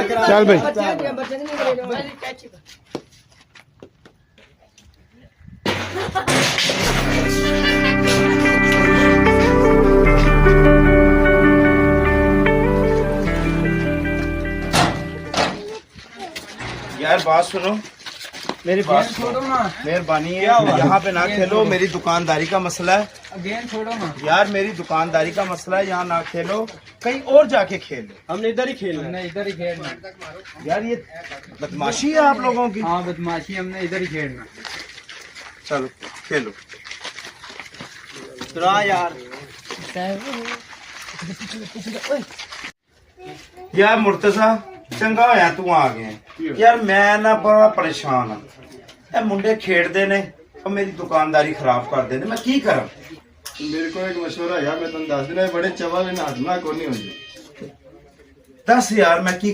चल भाई यार बात सुनो, मेरी बात छोड़ो ना, मेहरबानी है यहाँ पे ना खेलो, मेरी दुकानदारी का मसला है। गेम छोड़ो ना यार मेरी दुकानदारी का मसला है, यहाँ ना खेलो, कहीं और जाके खेलो। हमने इधर ही खेलना, हमने इधर ही खेलना। यार ये बदमाशी है आप लोगों की। हाँ बदमाशी, हमने इधर ही खेलना। चलो खेलो यार यार मुर्तजा चंगा होया तू आ गया यार, मैं ना बड़ा परेशान हाँ। ਇਹ ਮੁੰਡੇ ਖੇਡਦੇ ਨੇ और मेरी दुकानदारी खराब कर देने, मैं की करा। मेरे को एक मशवरा है, मैं तुम दस दिन बड़े चवा लेना हटना को नहीं हो जाए। दस यार मैं की